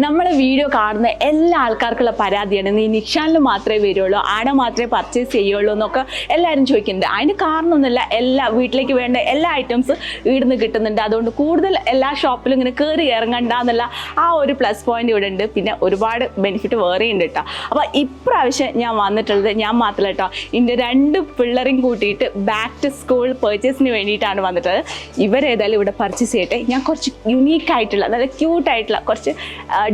നമ്മളെ വീഡിയോ കാണുന്ന എല്ലാ ആൾക്കാർക്കുള്ള പരാതിയാണ് നീ നിക്ഷാനിൽ മാത്രമേ വരുള്ളൂ, ആടെ മാത്രമേ പർച്ചേസ് ചെയ്യുള്ളൂ എന്നൊക്കെ എല്ലാവരും ചോദിക്കുന്നുണ്ട്. അതിന് കാരണമൊന്നുമില്ല, എല്ലാ വീട്ടിലേക്ക് വേണ്ട എല്ലാ ഐറ്റംസ് ഇവിടുന്ന് കിട്ടുന്നുണ്ട്. അതുകൊണ്ട് കൂടുതൽ എല്ലാ ഷോപ്പിലും ഇങ്ങനെ കയറി ഇറങ്ങണ്ട എന്നുള്ള ആ ഒരു പ്ലസ് പോയിന്റ് ഇവിടെ ഉണ്ട്. പിന്നെ ഒരുപാട് ബെനിഫിറ്റ് വേറെ ഉണ്ട് കേട്ടോ. അപ്പോൾ ഇപ്രാവശ്യം ഞാൻ വന്നിട്ടുള്ളത് ഞാൻ മാത്രമല്ല കേട്ടോ, എൻ്റെ 2 പിള്ളേരെയും കൂട്ടിയിട്ട് ബാക്ക് ടു സ്കൂൾ പർച്ചേസിന് വേണ്ടിയിട്ടാണ് വന്നിട്ടുള്ളത്. ഇവരേതായാലും ഇവിടെ പർച്ചേസ് ചെയ്യട്ടെ. ഞാൻ കുറച്ച് യുണീക്കായിട്ടുള്ള നല്ല ക്യൂട്ടായിട്ടുള്ള കുറച്ച്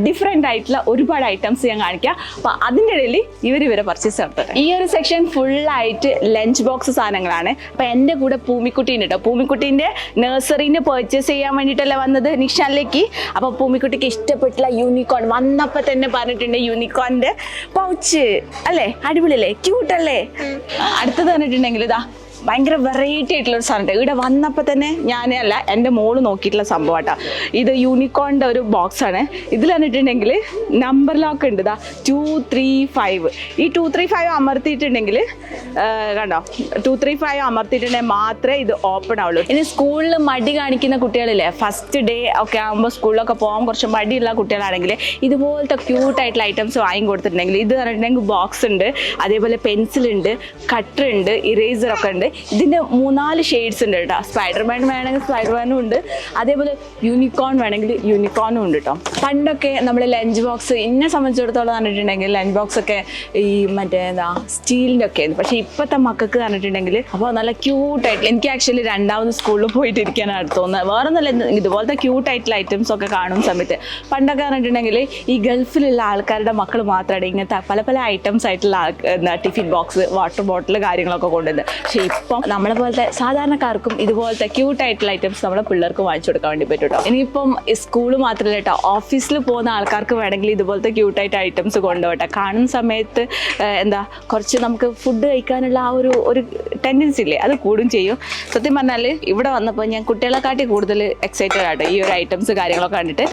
ഡിഫറെൻ്റ് ആയിട്ടുള്ള ഒരുപാട് ഐറ്റംസ് ഞാൻ കാണിക്കാം. അപ്പോൾ അതിൻ്റെ ഇടയിൽ ഇവരെ പർച്ചേസ് നടത്തട്ടെ. ഈ ഒരു സെക്ഷൻ ഫുള്ളായിട്ട് ലഞ്ച് ബോക്സ് സാധനങ്ങളാണ്. അപ്പോൾ എൻ്റെ കൂടെ പൂമിക്കുട്ടീൻ്റെ കേട്ടോ, പൂമിക്കുട്ടീൻ്റെ നഴ്സറിന് പർച്ചേസ് ചെയ്യാൻ വേണ്ടിയിട്ടല്ലേ വന്നത് നിക്ഷാനിലേക്ക്. അപ്പോൾ പൂമിക്കുട്ടിക്ക് ഇഷ്ടപ്പെട്ടുള്ള യൂണിക്കോൺ വന്നപ്പോൾ തന്നെ പറഞ്ഞിട്ടുണ്ട്, യൂണിക്കോണിൻ്റെ പൗച്ച് അല്ലേ, അടിപൊളിയല്ലേ, ക്യൂട്ടല്ലേ. അടുത്തത് പറഞ്ഞിട്ടുണ്ടെങ്കിൽ ഇതാ ഭയങ്കര വെറൈറ്റി ആയിട്ടുള്ളൊരു സാധനം. ഇവിടെ വന്നപ്പോൾ തന്നെ ഞാനല്ല എൻ്റെ മോള് നോക്കിയിട്ടുള്ള സംഭവം കേട്ടോ. ഇത് യൂണിക്കോണിൻ്റെ ഒരു ബോക്സാണ്. ഇതിൽ വന്നിട്ടുണ്ടെങ്കിൽ നമ്പർ ലോക്ക് ഉണ്ട്, ഇതാ 235. ഈ 235 അമർത്തിയിട്ടുണ്ടെങ്കിൽ കണ്ടോ, 235 അമർത്തിയിട്ടുണ്ടെങ്കിൽ മാത്രമേ ഇത് ഓപ്പൺ ആവുള്ളൂ. ഇനി സ്കൂളിൽ മടി കാണിക്കുന്ന കുട്ടികളില്ലേ, ഫസ്റ്റ് ഡേ ഒക്കെ ആകുമ്പോൾ സ്കൂളിലൊക്കെ പോകാൻ കുറച്ച് മടിയുള്ള കുട്ടികളാണെങ്കിൽ ഇതുപോലത്തെ ക്യൂട്ടായിട്ടുള്ള ഐറ്റംസ് വാങ്ങി കൊടുത്തിട്ടുണ്ടെങ്കിൽ ഇത് പറഞ്ഞിട്ടുണ്ടെങ്കിൽ ബോക്സ് ഉണ്ട്, അതേപോലെ പെൻസിലുണ്ട്, കട്ടർ ഉണ്ട്, ഇറേസറൊക്കെ ഉണ്ട്. ഇതിൻ്റെ 3-4 ഷെയ്ഡ്സ് ഉണ്ട് കേട്ടോ. സ്പൈഡർമാൻ വേണമെങ്കിൽ സ്പൈഡർമാനും ഉണ്ട്, അതേപോലെ യൂണിക്കോൺ വേണമെങ്കിൽ യൂണിക്കോണും ഉണ്ട് കേട്ടോ. പണ്ടൊക്കെ നമ്മൾ ലഞ്ച് ബോക്സ് എന്നെ സംബന്ധിച്ചിടത്തോളം പറഞ്ഞിട്ടുണ്ടെങ്കിൽ ലഞ്ച് ബോക്സ് ഒക്കെ ഈ മറ്റേ സ്റ്റീലിൻ്റെ ഒക്കെ ആയിരുന്നു. പക്ഷേ ഇപ്പോഴത്തെ മക്കൾക്ക് പറഞ്ഞിട്ടുണ്ടെങ്കിൽ അപ്പോൾ നല്ല ക്യൂട്ടായിട്ട്, എനിക്ക് ആക്ച്വലി 2ാമത് സ്കൂളിൽ പോയിട്ടിരിക്കാനാണ് തോന്നുന്നത്. വേറെ നല്ല ഇതുപോലത്തെ ക്യൂട്ടായിട്ടുള്ള ഐറ്റംസ് ഒക്കെ കാണുന്ന സമയത്ത് പണ്ടൊക്കെ പറഞ്ഞിട്ടുണ്ടെങ്കിൽ ഈ ഗൾഫിലുള്ള ആൾക്കാരുടെ മക്കൾ മാത്രമാണ് ഇങ്ങനത്തെ പല പല ഐറ്റംസ് ആയിട്ടുള്ള ടിഫിൻ ബോക്സ്, വാട്ടർ ബോട്ടിൽ കാര്യങ്ങളൊക്കെ കൊണ്ടുവരുന്നത്. പക്ഷേ ഇപ്പം നമ്മളെ പോലത്തെ സാധാരണക്കാർക്കും ഇതുപോലത്തെ ക്യൂട്ടായിട്ടുള്ള ഐറ്റംസ് നമ്മളെ പിള്ളേർക്ക് വാങ്ങിച്ചു കൊടുക്കാൻ വേണ്ടി പറ്റും കേട്ടോ. ഇനിയിപ്പം സ്കൂള് മാത്രമല്ല കേട്ടോ, ഓഫീസിൽ പോകുന്ന ആൾക്കാർക്ക് വേണമെങ്കിൽ ഇതുപോലത്തെ ക്യൂട്ടായിട്ട് ഐറ്റംസ് കൊണ്ടുപോകട്ടെ. കാണുന്ന സമയത്ത് കുറച്ച് നമുക്ക് ഫുഡ് കഴിക്കാനുള്ള ആ ഒരു ടെൻഡൻസി ഇല്ലേ, അത് കൂടും ചെയ്യും. സത്യം പറഞ്ഞാൽ ഇവിടെ വന്നപ്പോൾ ഞാൻ കുട്ടികളെക്കാട്ടി കൂടുതൽ എക്സൈറ്റഡ് ആട്ടോ ഈ ഒരു ഐറ്റംസ് കാര്യങ്ങളൊക്കെ കണ്ടിട്ട്.